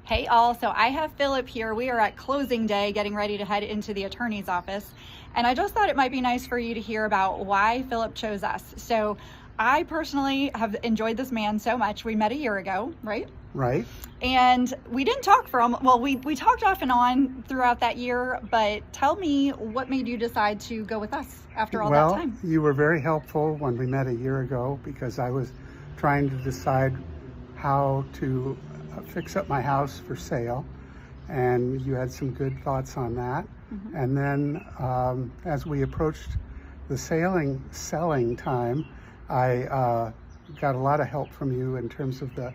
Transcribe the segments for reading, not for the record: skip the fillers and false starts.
Hey all, so I have Philip here. We are at closing day getting ready to head into the attorney's office. And I just thought it might be nice for you to hear about why Philip chose us. So I personally have enjoyed this man so much. We met a year ago, right? Right. And we didn't talk we talked off and on throughout that year, but tell me what made you decide to go with us after all that time? Well, you were very helpful when we met a year ago because I was trying to decide how to fix up my house for sale, and you had some good thoughts on that. Mm-hmm. And then as we approached the selling time, I got a lot of help from you in terms of the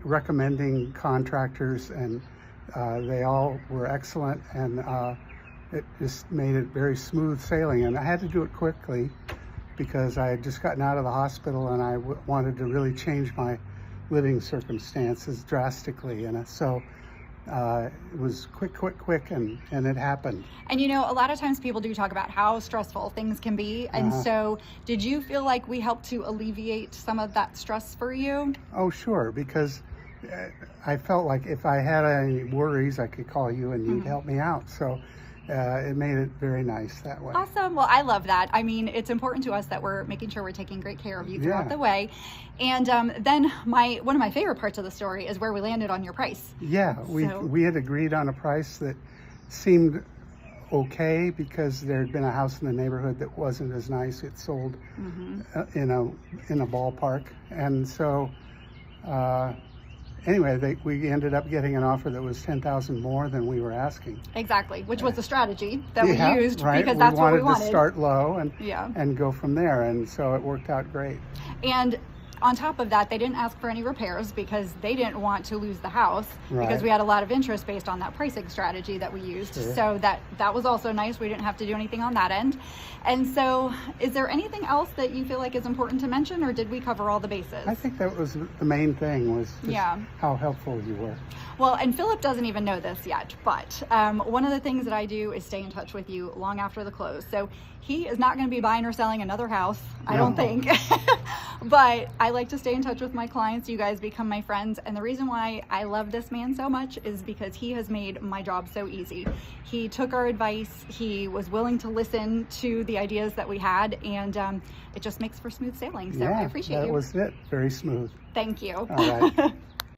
recommending contractors, and they all were excellent, and it just made it very smooth sailing. And I had to do it quickly because I had just gotten out of the hospital, and I wanted to really change my living circumstances drastically, and so it was quick, and it happened. And you know, a lot of times people do talk about how stressful things can be, and so did you feel like we helped to alleviate some of that stress for you? Oh, sure, because I felt like if I had any worries, I could call you and you'd help me out. So it made it very nice that way. Awesome. Well, I love that. I mean, it's important to us that we're making sure we're taking great care of you throughout the way. And then one of my favorite parts of the story is where we landed on your price. Yeah, we had agreed on a price that seemed okay because there had been a house in the neighborhood that wasn't as nice. It sold in a ballpark, and so anyway, we ended up getting an offer that was $10,000 more than we were asking. Exactly, which was the strategy that we used, right. Because that's what we wanted. To start low and go from there, and so it worked out great. And on top of that, they didn't ask for any repairs because they didn't want to lose the house, because we had a lot of interest based on that pricing strategy that we used. Sure. So that was also nice. We didn't have to do anything on that end. And so is there anything else that you feel like is important to mention, or did we cover all the bases? I think that was the main thing, was just how helpful you were. Well, and Philip doesn't even know this yet, but one of the things that I do is stay in touch with you long after the close. So he is not going to be buying or selling another house, I don't think. But I like to stay in touch with my clients. You guys become my friends. And the reason why I love this man so much is because he has made my job so easy. He took our advice. He was willing to listen to the ideas that we had. And it just makes for smooth sailing. So I appreciate you. That was it. Very smooth. Thank you. All right.